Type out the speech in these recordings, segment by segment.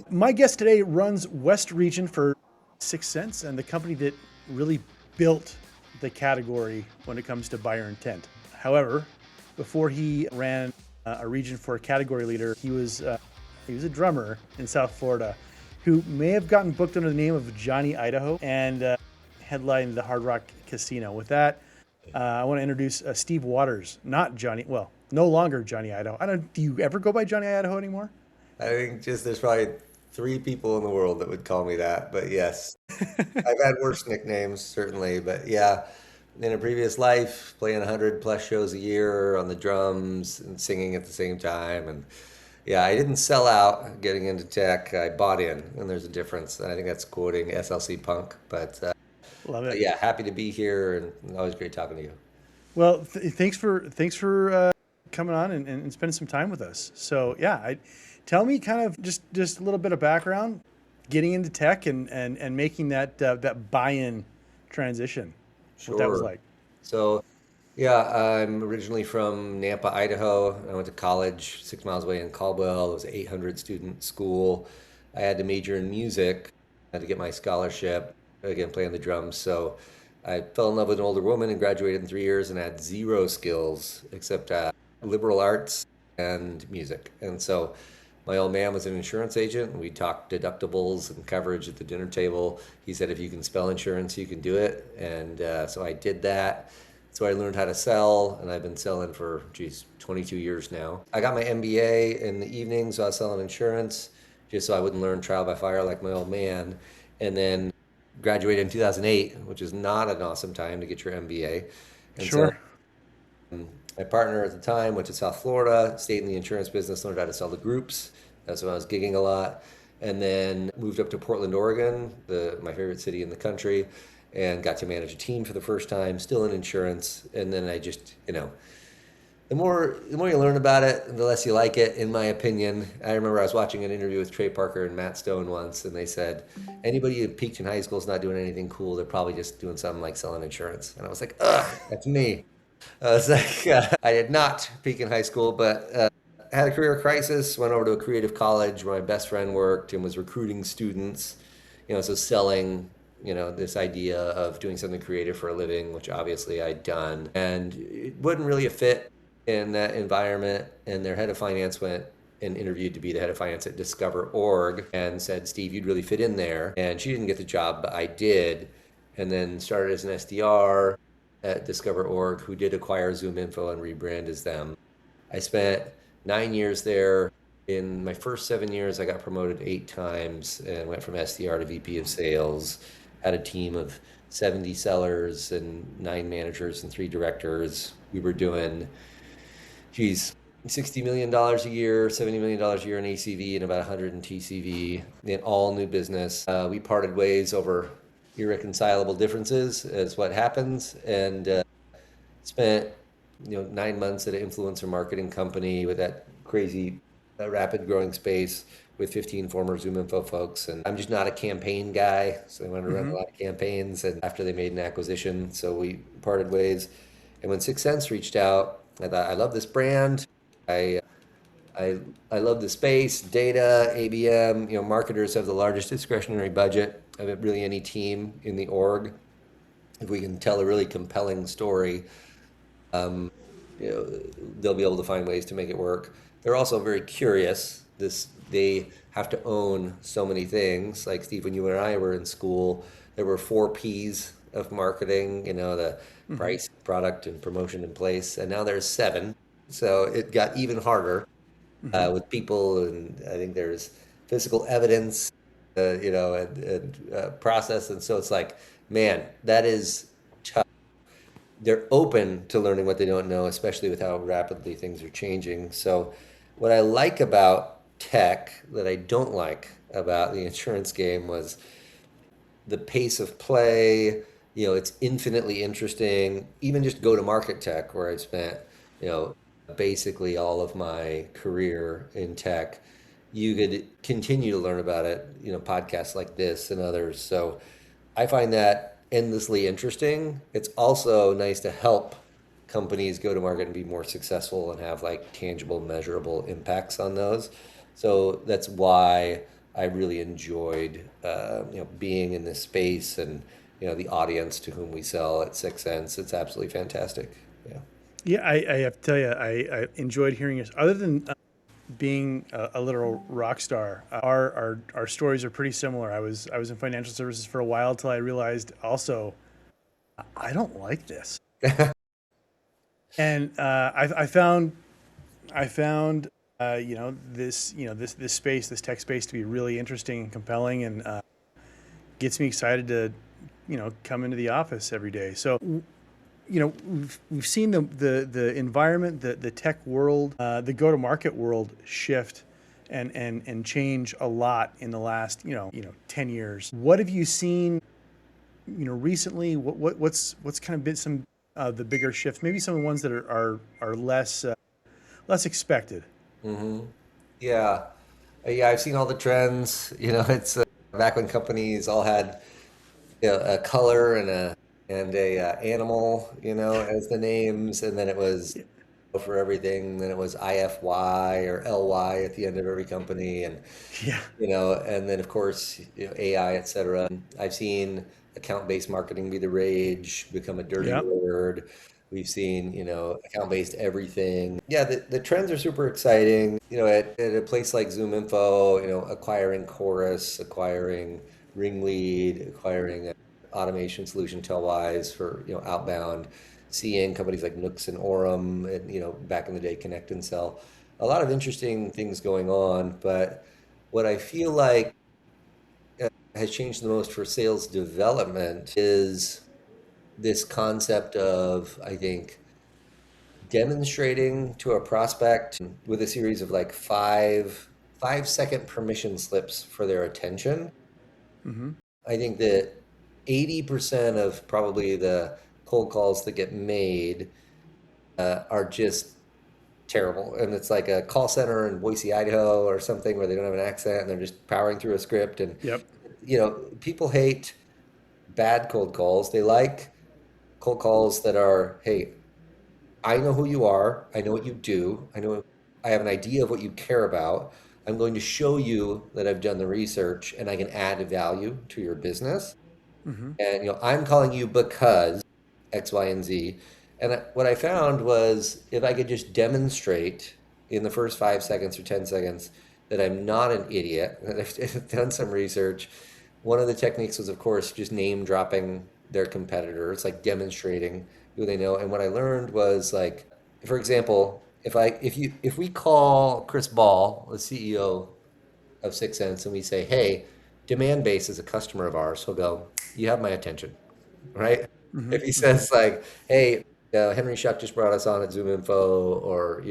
My guest today runs West Region for 6 Cents and the company that really built the category when it comes to buyer intent. However, before he ran a region for a category leader, he was a drummer in South Florida who may have gotten booked under the name of Johnny Idaho and headlined the Hard Rock Casino. With that, I want to introduce Steve Waters, not Johnny. Well, no longer Johnny Idaho. I don't. Do you ever go by Johnny Idaho anymore? I think just there's probably three people in the world that would call me that. But yes, I've had worse nicknames, certainly. But yeah, in a previous life, playing 100 plus shows a year on the drums and singing at the same time. And yeah, I didn't sell out getting into tech. I bought in, and there's a difference. And I think that's quoting SLC Punk. Love But it. yeah, happy to be here and always great talking to you. Well, thanks for coming on and spending some time with us. So yeah, tell me kind of just a little bit of background, getting into tech and making that buy-in transition. What that was Sure. like. So yeah, I'm originally from Nampa, Idaho. I went to college 6 miles away in Caldwell. It was an 800 student school. I had to major in music. I had to get my scholarship, again, playing the drums. So I fell in love with an older woman and graduated in 3 years and had zero skills except liberal arts and music. And so my old man was an insurance agent. We talked deductibles and coverage at the dinner table. He said, if you can spell insurance, you can do it. And so I did that. So I learned how to sell, and I've been selling for, 22 years now. I got my MBA in the evenings, so I was selling insurance just so I wouldn't learn trial by fire like my old man. And then graduated in 2008, which is not an awesome time to get your MBA. And so Sure. my partner at the time went to South Florida, stayed in the insurance business, learned how to sell to groups. That's when I was gigging a lot. And then moved up to Portland, Oregon, my favorite city in the country, and got to manage a team for the first time, still in insurance. And then I just, the more you learn about it, the less you like it, in my opinion. I remember I was watching an interview with Trey Parker and Matt Stone once, and they said, anybody who peaked in high school is not doing anything cool. They're probably just doing something like selling insurance. And I was like, ugh, that's me. I was like, I did not peak in high school, but had a career crisis, went over to a creative college where my best friend worked and was recruiting students, so selling, this idea of doing something creative for a living, which obviously I'd done. And it wasn't really a fit in that environment. And their head of finance went and interviewed to be the head of finance at Discover Org and said, Steve, you'd really fit in there. And she didn't get the job, but I did. And then started as an SDR at Discover Org, who did acquire ZoomInfo and rebrand as them. I spent 9 years there. In my first 7 years, I got promoted 8 times and went from SDR to VP of sales. Had a team of 70 sellers and 9 managers and 3 directors. We were doing, $60 million a year, $70 million a year in ACV, and about 100 in TCV, in all new business. We parted ways over irreconcilable differences, as what happens, and spent 9 months at an influencer marketing company with that crazy rapid growing space with 15 former ZoomInfo folks. And I'm just not a campaign guy, so they wanted to run a Hmm. lot of campaigns. And after they made an acquisition, so we parted ways. And when 6 Cents reached out, I thought, I love this brand. I I I love the space, data, ABM. Marketers have the largest discretionary budget of really any team in the org. If we can tell a really compelling story, um, they'll be able to find ways to make it work. They're also very curious. They have to own so many things. Like Steve, when you and I were in school, there were 4 P's of marketing. The Hmm. price, product, and promotion in place, and now there's 7. So it got even harder Hmm. with people, and I think there's physical evidence, and process, and so it's like, man, that is tough. They're open to learning what they don't know, especially with how rapidly things are changing. So, what I like about tech that I don't like about the insurance game was the pace of play. It's infinitely interesting. Even just go to market tech, where I've spent, you know, basically all of my career in tech. You could continue to learn about it, podcasts like this and others. So I find that endlessly interesting. It's also nice to help companies go to market and be more successful and have like tangible, measurable impacts on those. So that's why I really enjoyed, being in this space and, the audience to whom we sell at 6 cents. It's absolutely fantastic. Yeah. Yeah, I have to tell you, I enjoyed hearing this. Other than being a literal rock star, our stories are pretty similar. I was in financial services for a while till I realized also I don't like this, and I found this space, this tech space, to be really interesting and compelling, and gets me excited to come into the office every day. So we've seen the environment, the tech world, the go to market world shift and change a lot in the last 10 years. What have you seen recently? What's kind of been some the bigger shifts? Maybe some of the ones that are less expected. Yeah. Yeah, I've seen all the trends. It's back when companies all had, a color and a animal, as the names, and then it was for everything. Then it was IFY or LY at the end of every company, and Yeah. and then of course, AI, et cetera. I've seen account-based marketing be the rage, become a dirty Yep. word. We've seen, account-based everything. Yeah, the trends are super exciting. At a place like ZoomInfo, acquiring Chorus, acquiring Ringlead, acquiring automation solution Tellwise for, Outbound, seeing companies like Nooks and Orem, and, back in the day, Connect and Sell. A lot of interesting things going on, but what I feel like has changed the most for sales development is this concept of, I think, demonstrating to a prospect with a series of like 5 second permission slips for their attention. Hmm. I think that 80% of probably the cold calls that get made are just terrible. And it's like a call center in Boise, Idaho or something where they don't have an accent and they're just powering through a script. And, Yep. people hate bad cold calls. They like cold calls that are, hey, I know who you are. I know what you do. I have an idea of what you care about. I'm going to show you that I've done the research and I can add value to your business. Hmm. And I'm calling you because X, Y, and Z. And what I found was if I could just demonstrate in the first 5 seconds or 10 seconds that I'm not an idiot, that I've done some research. One of the techniques was, of course, just name dropping their competitors, like demonstrating who they know. And what I learned was like, for example, if we call Chris Ball, the CEO of 6 Cents, and we say, hey, Demand Base is a customer of ours, he'll go, you have my attention, right? Hmm. If he Hmm. says like, hey, Henry Schuck just brought us on at ZoomInfo, or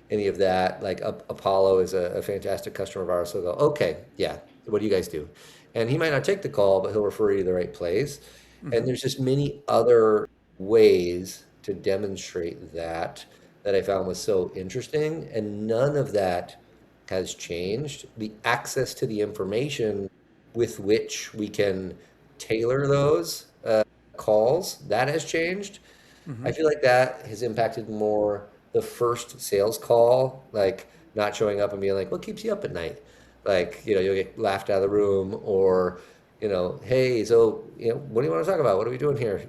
any of that, like Apollo is a fantastic customer of ours, he'll go, okay, yeah, what do you guys do? And he might not take the call, but he'll refer you to the right place. And Hmm. there's just many other ways to demonstrate that I found was so interesting, and none of that has changed. The access to the information with which we can tailor those calls, that has changed. I Hmm. feel like that has impacted more the first sales call, like not showing up and being like, what keeps you up at night? Like, you'll get laughed out of the room, or, hey, so, what do you want to talk about? What are we doing here?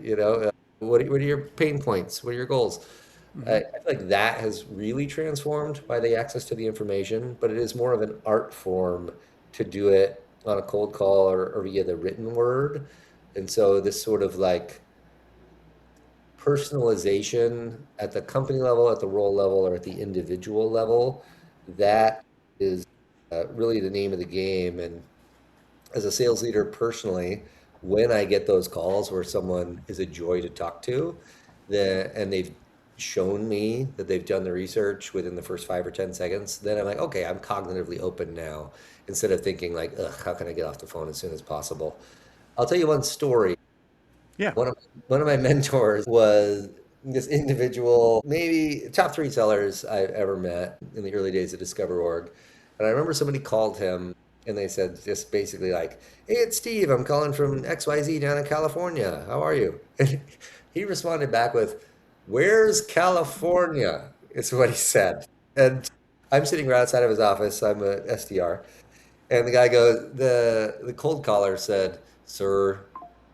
What are your pain points? What are your goals? I Hmm. feel like that has really transformed by the access to the information, but it is more of an art form to do it on a cold call or via the written word. And so this sort of like personalization at the company level, at the role level, or at the individual level, that is really the name of the game. And as a sales leader personally, when I get those calls where someone is a joy to talk to, and they've shown me that they've done the research within the first 5 or 10 seconds, then I'm like, okay, I'm cognitively open now, instead of thinking like, ugh, how can I get off the phone as soon as possible? I'll tell you one story. Yeah. One of my mentors was this individual, maybe top three sellers I've ever met in the early days of Discover Org. And I remember somebody called him and they said just basically like, hey, it's Steve. I'm calling from XYZ down in California. How are you? And he responded back with, where's California? Is what he said. And I'm sitting right outside of his office. I'm a SDR. And the guy goes, the cold caller said, "Sir,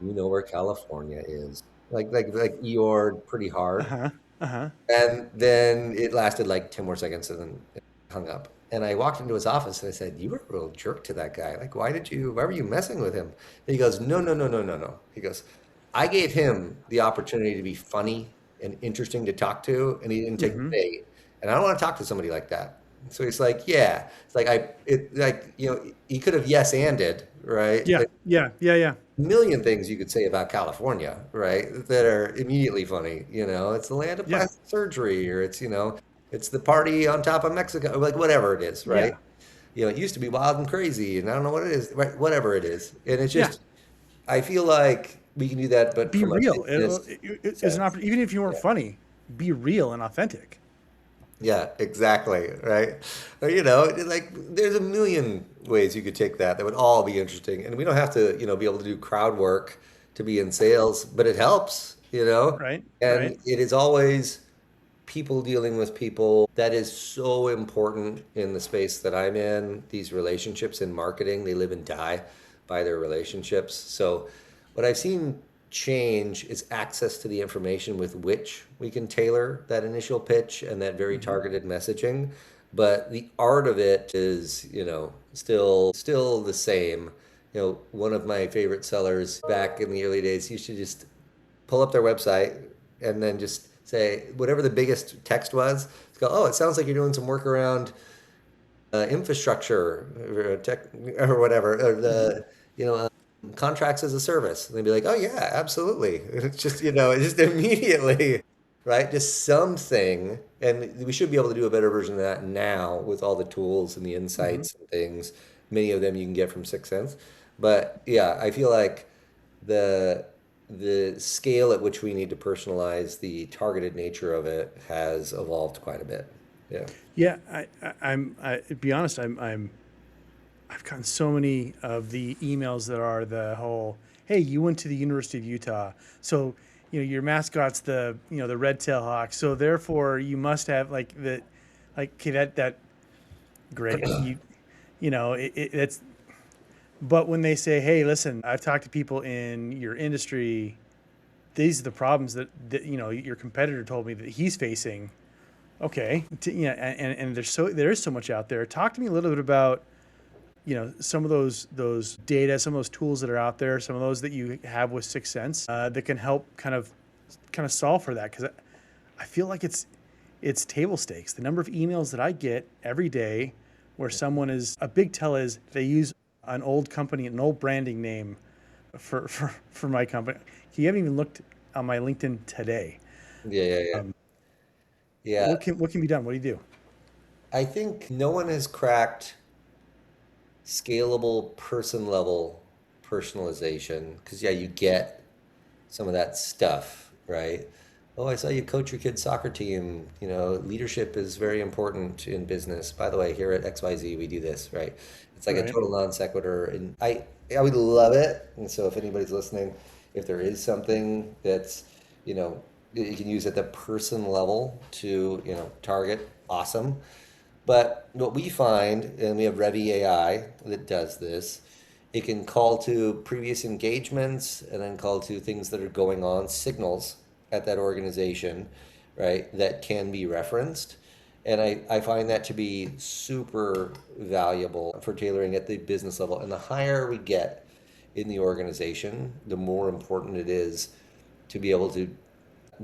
you know where California is." Like Eeyore pretty hard. Uh-huh. Uh-huh. And then it lasted like 10 more seconds and then it hung up. And I walked into his office and I said, "You were a real jerk to that guy. Like, why were you messing with him?" And he goes, "No, no, no, no, no, no." He goes, "I gave him the opportunity to be funny and interesting to talk to, and he didn't take the Mm-hmm. bait. And I don't want to talk to somebody like that." So he's like, "Yeah." It's like, he could have yes anded, right? Yeah. Yeah. Yeah. Yeah. Million things you could say about California, right? That are immediately funny. It's the land of Yeah. plastic surgery, or it's the party on top of Mexico, like whatever it is, right? Yeah. It used to be wild and crazy, and I don't know what it is, right? Whatever it is, and it's Yeah. just, I feel like we can do that, but Be from a real. business It's an sense. opportunity. Even if you weren't Yeah. funny, be real and authentic. Yeah, exactly, right? Or, like there's a million ways you could take that would all be interesting. And we don't have to, be able to do crowd work to be in sales, but it helps. Right. And Right. it is always people dealing with people. That is so important in the space that I'm in. These relationships in marketing, they live and die by their relationships. So what I've seen change is access to the information with which we can tailor that initial pitch and that very Mm-hmm. targeted messaging. But the art of it is, still the same. One of my favorite sellers back in the early days used to just pull up their website and then just say whatever the biggest text was. Go, "Oh, it sounds like you're doing some work around infrastructure or tech or whatever, or Mm-hmm. contracts as a service." And they'd be like, "Oh yeah, absolutely." It's just it's just immediately, right? Just something, and we should be able to do a better version of that now with all the tools and the Mm-hmm. insights and things. Many of them you can get from Sixth Sense, but yeah, I feel like the the scale at which we need to personalize the targeted nature of it has evolved quite a bit. Yeah. Yeah. To be honest, I've gotten so many of the emails that are the whole, "Hey, you went to the University of Utah, so your mascot's the red tail hawk, so therefore you must have like okay, that great it's." But when they say, "Hey, listen, I've talked to people in your industry. These are the problems that your competitor told me that he's facing." Okay, and there is so much out there. Talk to me a little bit about some of those data, some of those tools that are out there, some of those that you have with Sixth Sense that can help kind of solve for that, because I feel like it's table stakes. The number of emails that I get every day where someone is a big tell is they use an old company, an old branding name for my company. You haven't even looked on my LinkedIn today. Yeah, yeah, yeah. Um, Yeah, what can be done? What do you do? I think no one has cracked scalable person level personalization because, yeah, you get some of that stuff, right? "Oh, I saw you coach your kid's soccer team. Leadership is very important in business. By the way, here at XYZ, we do this," right? It's like a Right. total non sequitur. And I would love it. And so if anybody's listening, if there is something that's, that you can use at the person level to, target, awesome. But what we find, and we have Revi AI that does this, it can call to previous engagements and then call to things that are going on, signals at that organization, right, that can be referenced. And I find that to be super valuable for tailoring at the business level. And the higher we get in the organization, the more important it is to be able to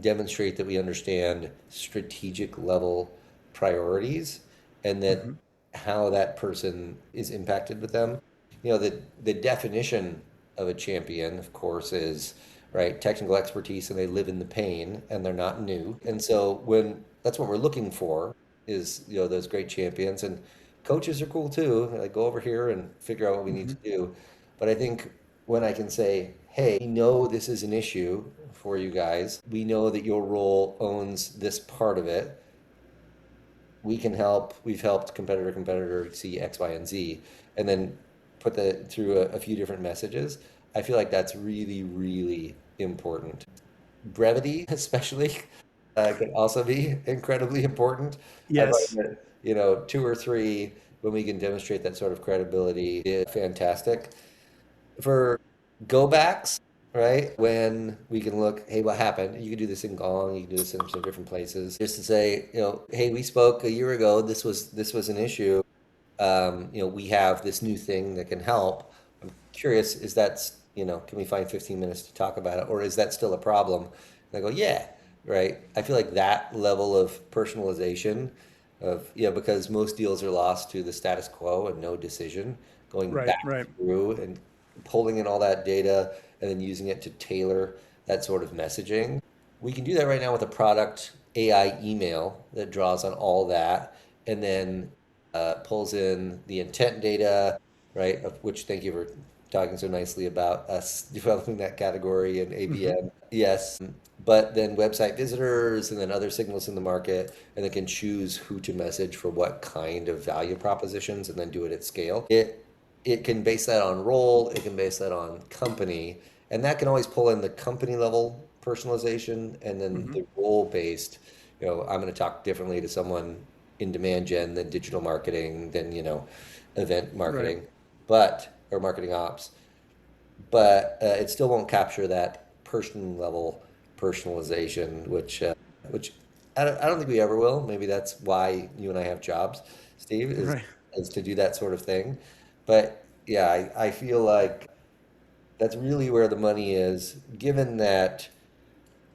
demonstrate that we understand strategic level priorities and that Mm-hmm. how that person is impacted with them. The definition of a champion, of course, is right technical expertise, and they live in the pain and they're not new. And so when that's what we're looking for is those great champions, and coaches are cool too. Like, go over here and figure out what we need Mm-hmm. to do. But I think when I can say, "Hey, we know this is an issue for you guys. We know that your role owns this part of it. We can help. We've helped competitor see X, Y, and Z," and then put that through a few different messages. I feel like that's really, really important. Brevity, especially, can also be incredibly important. I find Yes. that, two or three when we can demonstrate that sort of credibility is fantastic. For go backs, right? When we can look, hey, what happened? You can do this in Gong, you can do this in some different places. Just to say, hey, we spoke a year ago. This was an issue. We have this new thing that can help. I'm curious, can we find 15 minutes to talk about it, or is that still a problem? And I go, yeah, right. I feel like that level of personalization because most deals are lost to the status quo and no decision, going Right, back right. through and pulling in all that data and then using it to tailor that sort of messaging. We can do that right now with a product AI email that draws on all that and then pulls in the intent data, right? Of which, thank you for talking so nicely about us developing that category in Hmm. ABM. Yes, but then website visitors and then other signals in the market, and they can choose who to message for what kind of value propositions, and then do it at scale. It can base that on role, it can base that on company, and that can always pull in the company level personalization and then Hmm. the role based. I'm going to talk differently to someone in demand gen than digital marketing than event Right. marketing, but or marketing ops, but it still won't capture that person level personalization, which I don't think we ever will. Maybe that's why you and I have jobs, Steve, is Right. is to do that sort of thing. But yeah, I feel like that's really where the money is, given that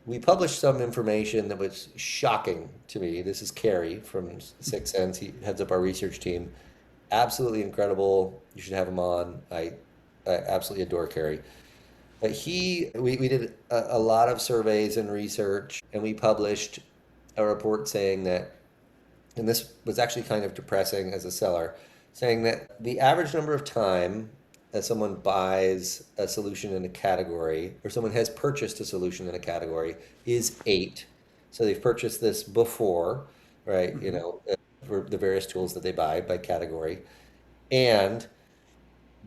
we published some information that was shocking to me. This is Kerry from Six Sense. He heads up our research team. Absolutely incredible. You should have him on. I absolutely adore Kerry. But we did a lot of surveys and research, and we published a report saying that, and this was actually kind of depressing as a seller, saying that the average number of time that someone buys a solution in a category, or someone has purchased a solution in a category, is 8. So they've purchased this before, right? Hmm. For the various tools that they buy by category. And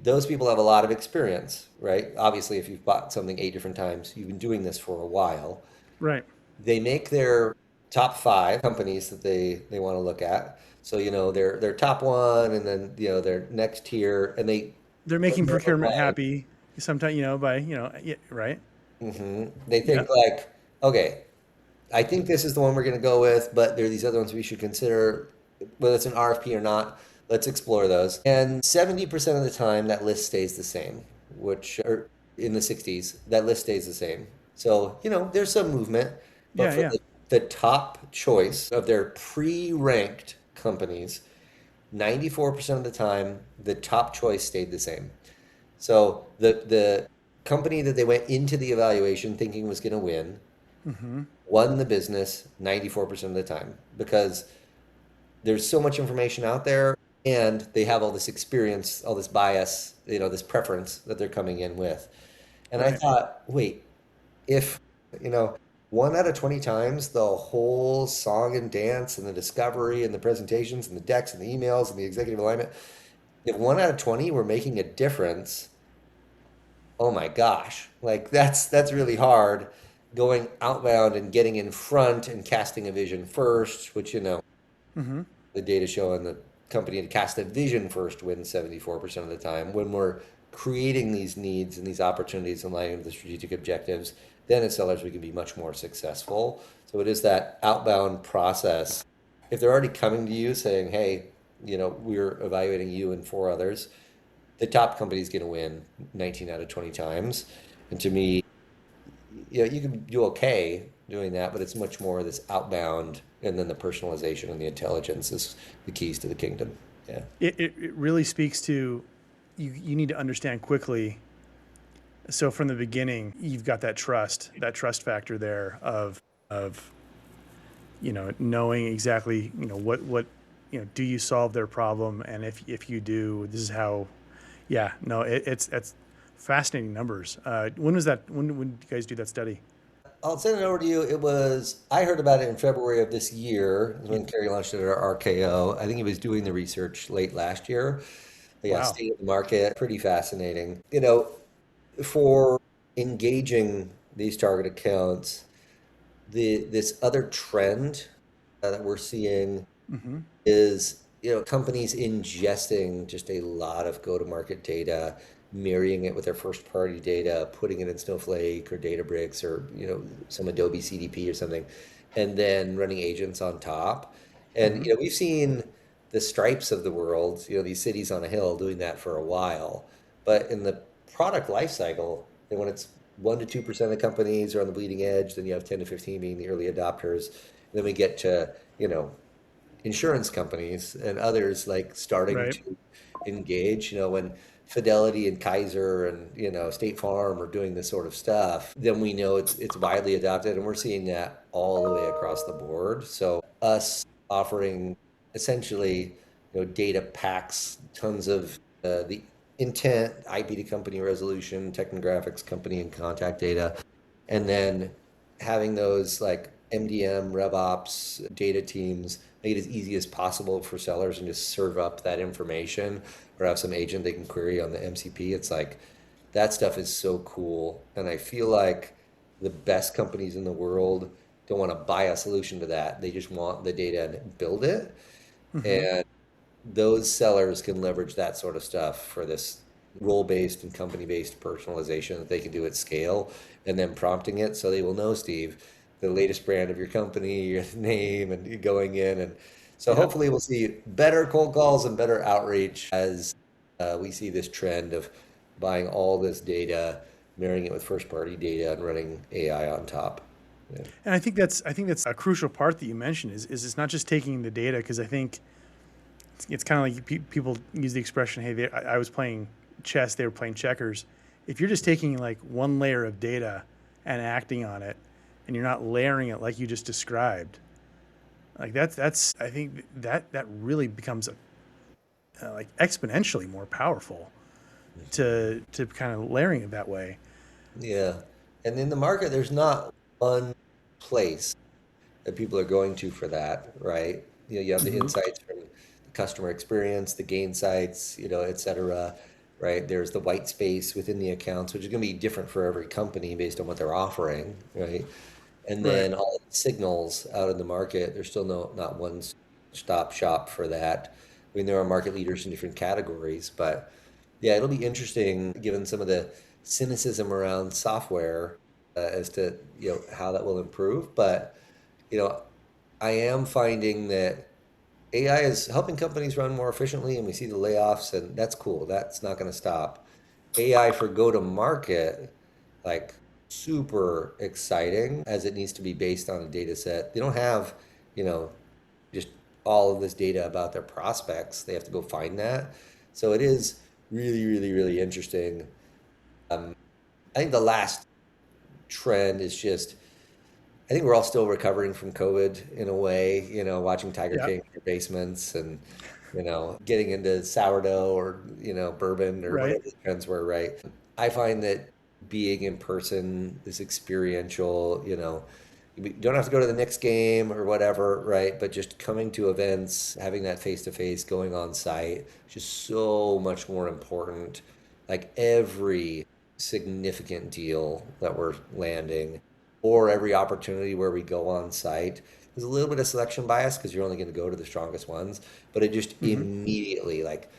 those people have a lot of experience, right? Obviously, if you've bought something 8 different times, you've been doing this for a while. Right. They make their top 5 companies that they want to look at. So their top one, and then their next tier, and they They're in making their own procurement way. happy sometimes, by, yeah, right. They think Yep. like, okay, I think this is the one we're going to go with, but there are these other ones we should consider, whether it's an RFP or not. Let's explore those. And 70% of the time, that list stays the same, or in the 60s, that list stays the same. So, there's some movement, but Yeah, for yeah. the top choice of their pre-ranked companies, 94% of the time, the top choice stayed the same. So the company that they went into the evaluation thinking was going to win Hmm. won the business 94% of the time, because there's so much information out there, and they have all this experience, all this bias, this preference that they're coming in with. And I Right. thought, wait, if, you know, 1 out of 20 times the whole song and dance and the discovery and the presentations and the decks and the emails and the executive alignment, if 1 out of 20 were making a difference, oh my gosh, like that's really hard, going outbound and getting in front and casting a vision first, which Hmm. the data showing the company to cast a vision first wins 74% of the time. When we're creating these needs and these opportunities in line with the strategic objectives, then as sellers we can be much more successful. So it is that outbound process. If they're already coming to you saying, hey, we're evaluating you and 4 others, the top company is going to win 19 out of 20 times. And to me, you can do okay doing that, but it's much more this outbound, and then the personalization and the intelligence is the keys to the kingdom. Yeah. It really speaks to you need to understand quickly. So from the beginning, you've got that trust factor there of knowing exactly what do you solve their problem, and if you do, this is how. Yeah, no, it's fascinating numbers. When was that? When did you guys do that study? I'll send it over to you. I heard about it in February of this year, is Yeah. when Kerry launched it at our RKO. I think he was doing the research late last year. But yeah, Wow. state of the market, pretty fascinating. For engaging these target accounts, this other trend that we're seeing Hmm. is companies ingesting just a lot of go-to-market data, marrying it with their first-party data, putting it in Snowflake or Databricks or, some Adobe CDP or something, and then running agents on top. And, Hmm. we've seen the Stripes of the world, these cities on a hill doing that for a while. But in the product lifecycle, and when it's 1 to 2% of companies are on the bleeding edge, then you have 10 to 15 being the early adopters. And then we get to, insurance companies and others like starting Right. to engage, when Fidelity and Kaiser and State Farm are doing this sort of stuff, then we know it's widely adopted, and we're seeing that all the way across the board. So us offering essentially data packs, tons of the intent, IP to company resolution, technographics, company and contact data, and then having those like MDM, RevOps, data teams make it as easy as possible for sellers and just serve up that information or have some agent they can query on the MCP. It's like that stuff is so cool. And I feel like the best companies in the world don't want to buy a solution to that. They just want the data and build it. Hmm. And those sellers can leverage that sort of stuff for this role-based and company-based personalization that they can do at scale, and then prompting it so they will know, Steve, the latest brand of your company, your name, and going in. And so Yep. hopefully we'll see better cold calls and better outreach as we see this trend of buying all this data, marrying it with first-party data, and running AI on top. Yeah. And I think that's a crucial part that you mentioned is it's not just taking the data, because I think it's kind of like people use the expression, "Hey, I was playing chess; they were playing checkers." If you're just taking like one layer of data and acting on it, and you're not layering it like you just described, like that's I think that really becomes like exponentially more powerful to kind of layering it that way. Yeah. And in the market, there's not one place that people are going to for that, right? You have the Hmm. insights from the customer experience, the gain sites, et cetera, right? There's the white space within the accounts, which is going to be different for every company based on what they're offering, right? And Right. then all the signals out in the market, there's still not one stop shop for that. I mean, there are market leaders in different categories, but yeah, it'll be interesting given some of the cynicism around software as to how that will improve. But you know, I am finding that AI is helping companies run more efficiently, and we see the layoffs, and that's cool. That's not going to stop. AI for go to market, like super exciting as it needs to be based on a data set. They don't have, you know, just all of this data about their prospects. They have to go find that. So it is really, really, really interesting. I think the last trend is just I think we're all still recovering from COVID in a way, watching Tiger Yeah. King in your basements and, getting into sourdough or, bourbon or Right. whatever the trends were, right? I find that being in person, this experiential, you don't have to go to the next game or whatever, right? But just coming to events, having that face to face, going on site, is just so much more important. Like every significant deal that we're landing or every opportunity where we go on site. There's a little bit of selection bias because you're only going to go to the strongest ones, but it just Hmm. immediately like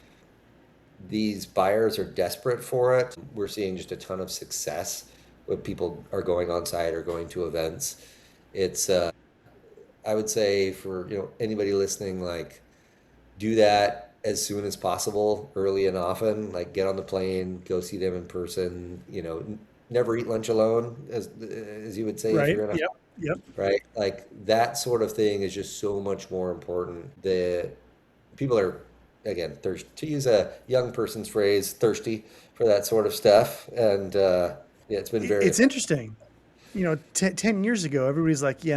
these buyers are desperate for it. We're seeing just a ton of success when people are going on site or going to events. It's I would say for anybody listening, like do that as soon as possible, early and often. Like get on the plane, go see them in person. Never eat lunch alone, as you would say if Right. you're in a Yep. Yep. right? Like that sort of thing is just so much more important. The people are again thirsty to use a young person's phrase, thirsty for that sort of stuff, and yeah, it's been very It's effective. interesting. 10 years ago, everybody's like,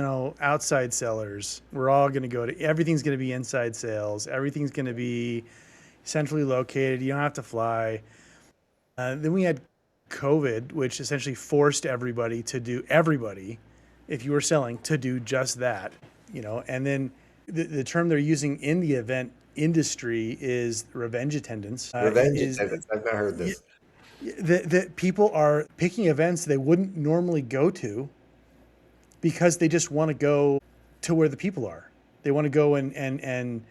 outside sellers. We're all going to everything's going to be inside sales. Everything's going to be centrally located. You don't have to fly. Then we had COVID, which essentially forced everybody, if you were selling, to do just that. And then the term they're using in the event industry is revenge attendance. Revenge Is attendance. I've not heard this. that people are picking events they wouldn't normally go to because they just want to go to where the people are. They want to go and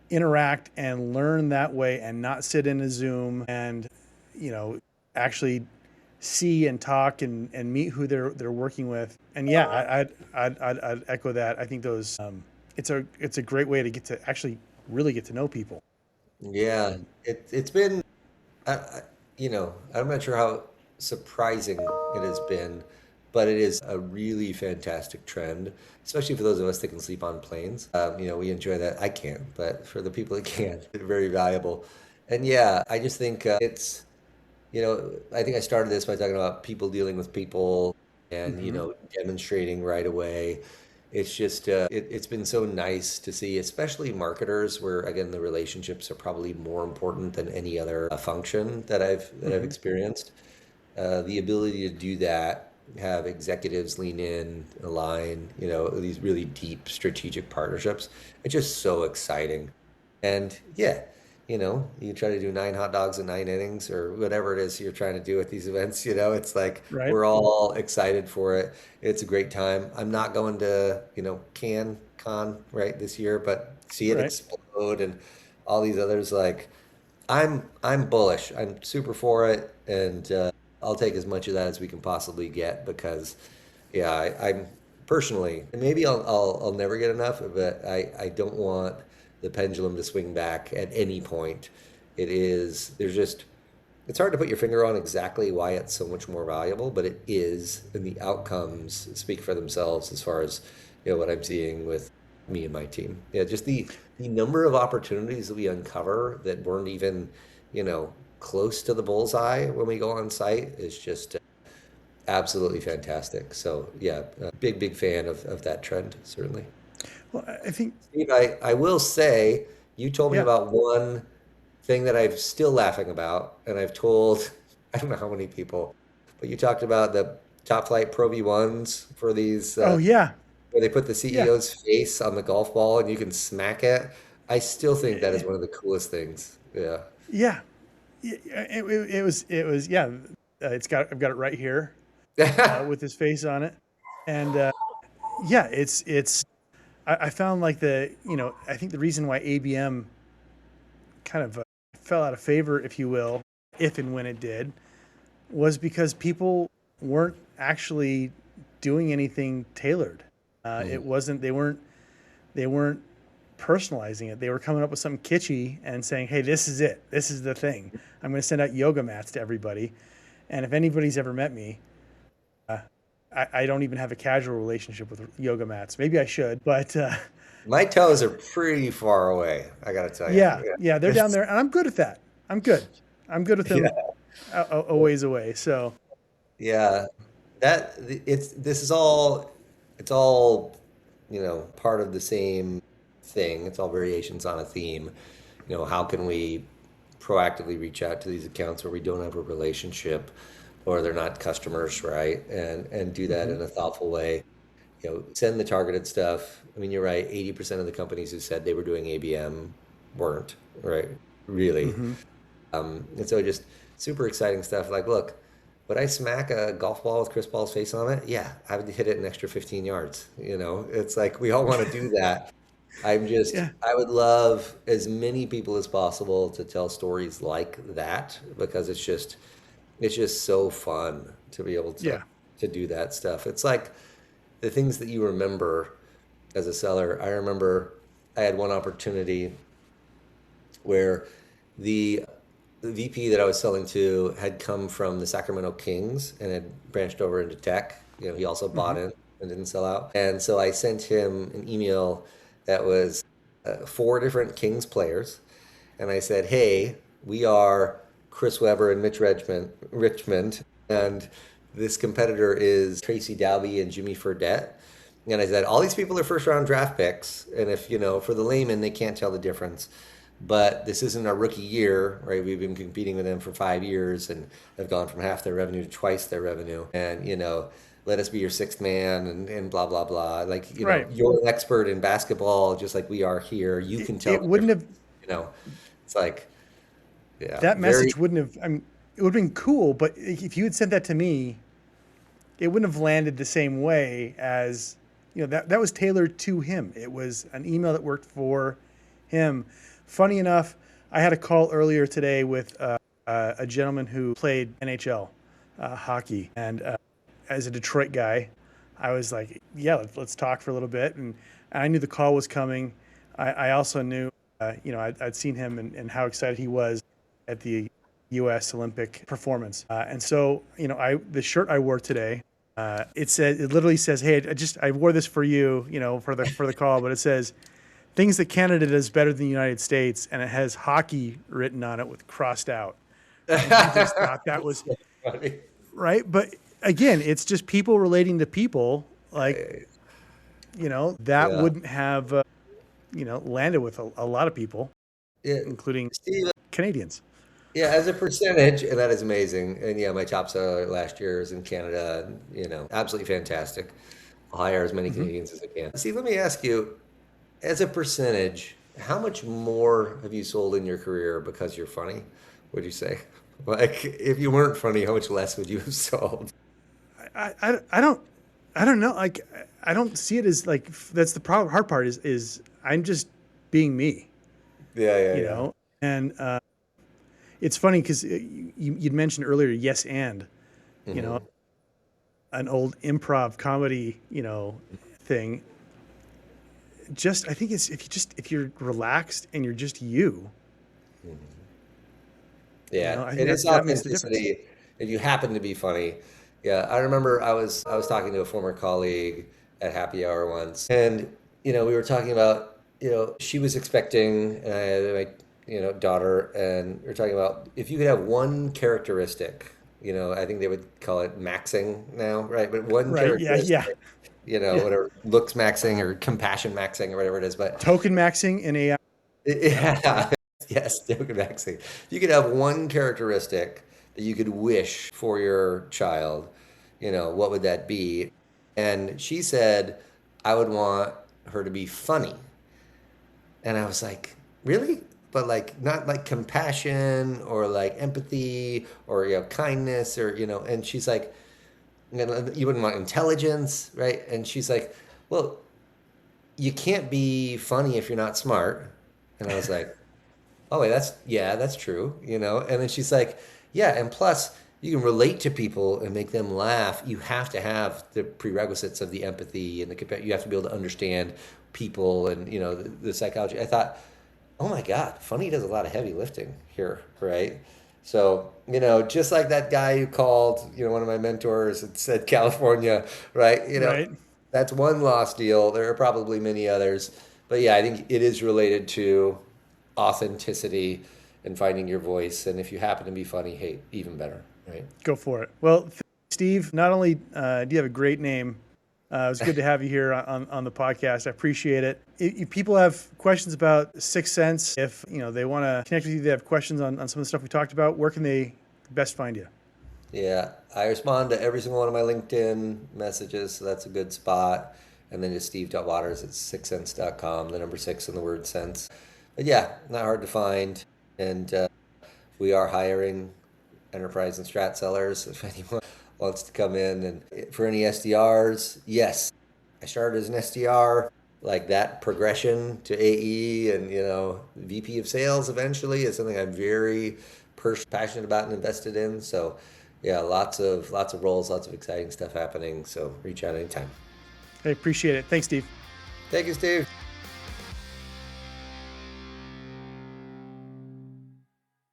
interact and learn that way and not sit in a Zoom and, actually see and talk and meet who they're working with. And yeah, I'd echo that. I think those it's a great way to get to actually really get to know people. Yeah, it's been I, I'm not sure how surprising it has been, but it is a really fantastic trend, especially for those of us that can sleep on planes. We enjoy that. I can't, but for the people that can, it's very valuable. And yeah, I just think I think I started this by talking about people dealing with people and, Hmm. demonstrating right away. It's just, it's been so nice to see, especially marketers, where again, the relationships are probably more important than any other function that I've Hmm. experienced. The ability to do that, have executives lean in, align, these really deep strategic partnerships. It's just so exciting. And yeah, you try to do 9 hot dogs in 9 innings or whatever it is you're trying to do at these events, it's like Right. we're all excited for it. It's a great time. I'm not going to, Con right this year, but see it Right. explode and all these others like I'm bullish. I'm super for it, and I'll take as much of that as we can possibly get because, yeah, I'm personally, and maybe I'll never get enough, but I don't want the pendulum to swing back at any point. There's just it's hard to put your finger on exactly why it's so much more valuable, but it is, and the outcomes speak for themselves as far as what I'm seeing with me and my team. Yeah, just the number of opportunities that we uncover that weren't even close to the bullseye when we go on site is just absolutely fantastic. So yeah, big fan of that trend certainly. Well, I think, Steve, I will say you told me yeah. about one thing that I'm still laughing about, and I've told I don't know how many people, but you talked about the top flight Pro V1s for these Oh yeah. where they put the Yeah. CEO's face on the golf ball and you can smack it. I still think that is Eh, one of the coolest things. Yeah. Yeah. It was yeah. I've got it right here with his face on it, and yeah, it's I found like I think the reason why ABM kind of fell out of favor, if you will, if and when it did, was because people weren't actually doing anything tailored. Mhm. It wasn't they weren't personalizing it. They were coming up with something kitschy and saying, "Hey, this is it. This is the thing. I'm going to send out yoga mats to everybody." And if anybody's ever met me, I don't even have a casual relationship with yoga mats. Maybe I should, but My toes are pretty far away, I gotta tell you. yeah, they're Yeah. down there, and I'm good at that. I'm good. I'm good with them Yeah. a ways away. So Yeah. That it's this is all it's all, part of the same thing. It's all variations on a theme. How can we proactively reach out to these accounts where we don't have a relationship or they're not customers, right? And do that mhm, in a thoughtful way. Send the targeted stuff. I mean, you're right. 80% of the companies who said they were doing ABM weren't, right? Really. mhm, And so just super exciting stuff. Like, look, would I smack a golf ball with Chris Paul's face on it? Yeah, I would hit it an extra 15 yards. It's like we all want to do that. yeah, I would love as many people as possible to tell stories like that because it's just so fun to be able to yeah, do that stuff. It's like the things that you remember as a seller. I remember I had one opportunity where the VP that I was selling to had come from the Sacramento Kings and had branched over into tech. He also bought mhm, in and didn't sell out. And so I sent him an email that was 4 different Kings players. And I said, hey, we are Chris Webber and Richmond, and this competitor is Tracy Dalby and Jimmy Fredette. And I said, all these people are first round draft picks. And if, for the layman, they can't tell the difference. But this isn't our rookie year, right? We've been competing with them for 5 years and have gone from half their revenue to twice their revenue. And, let us be your sixth man and blah, blah, blah. Like, right. you're an expert in basketball, just like we are here. You can tell It the wouldn't difference. have You know, it's like, yeah, that very, message wouldn't have. I mean, it would have been cool, but if you had sent that to me, it wouldn't have landed the same way as that was tailored to him. It was an email that worked for him. Funny enough, I had a call earlier today with a gentleman who played NHL hockey, and as a Detroit guy, I was like, "Yeah, let's talk for a little bit." And I knew the call was coming. I also knew, I'd seen him and how excited he was at the U.S. Olympic performance, and so the shirt I wore today, it literally says, "Hey, I wore this for you, for the call," but it says things that Canada does better than the United States, and it has hockey written on it with crossed out. And he just thought that was Funny. right. But again, it's just people relating to people. Like, that Yeah. wouldn't have, landed with a lot of people, Yeah. including Steve, Canadians. yeah, as a percentage, and that is amazing. And yeah, my top seller last year is in Canada, and, absolutely fantastic. I'll hire as many Mm-hmm. Canadians as I can. Steve, let me ask you, as a percentage, how much more have you sold in your career because you're funny? Would you say? Like, if you weren't funny, how much less would you have sold? I don't know. Like, I don't see it as like that's the problem. Hard part is I'm just being me, Yeah, yeah, you yeah. know. And it's funny because you'd mentioned earlier, yes, and you know, Hmm. an old improv comedy, thing. Just I think it's if you're relaxed and you're just you, Yeah, I think it is that makes the difference. authenticity. If you happen to be funny, yeah. I remember I was talking to a former colleague at happy hour once, and we were talking about she was expecting, and I had my daughter, and we were talking about if you could have one characteristic, I think they would call it maxing now, right? But one Right? Yeah, yeah, characteristic, yeah. whatever looks maxing or compassion maxing or whatever it is, but Token maxing in AI. yeah, yes, token vaccine. If you could have one characteristic that you could wish for your child, what would that be? And she said, I would want her to be funny. And I was like, really? But like not like compassion or like empathy or kindness or and she's like, you wouldn't want intelligence, right? And she's like, well, you can't be funny if you're not smart. And I was like, oh, wait, that's true, And then she's like, yeah, and plus you can relate to people and make them laugh. You have to have the prerequisites of the empathy and you have to be able to understand people and the psychology. I thought, oh my God, funny does a lot of heavy lifting here, right? So, just like that guy who called, one of my mentors and said California, right? Right. That's one lost deal. There are probably many others. But yeah, I think it is related to authenticity and finding your voice. And if you happen to be funny, hey, even better, right? Go for it. Well, Steve, not only do you have a great name, it was good to have you here on the podcast. I appreciate it. If people have questions about Sixth Sense, if they want to connect with you, they have questions on some of the stuff we talked about, where can they best find you? Yeah, I respond to every single one of my LinkedIn messages, so that's a good spot. And then just steve.waters at sixsense.com, the number six in the word sense. But yeah, not hard to find. And we are hiring enterprise and strat sellers if anyone wants to come in. And for any SDRs, yes, I started as an SDR. Like that progression to AE and VP of sales eventually is something I'm very passionate about and invested in. So yeah, lots of roles, lots of exciting stuff happening. So reach out anytime. I appreciate it. Thanks, Steve. Thank you, Steve.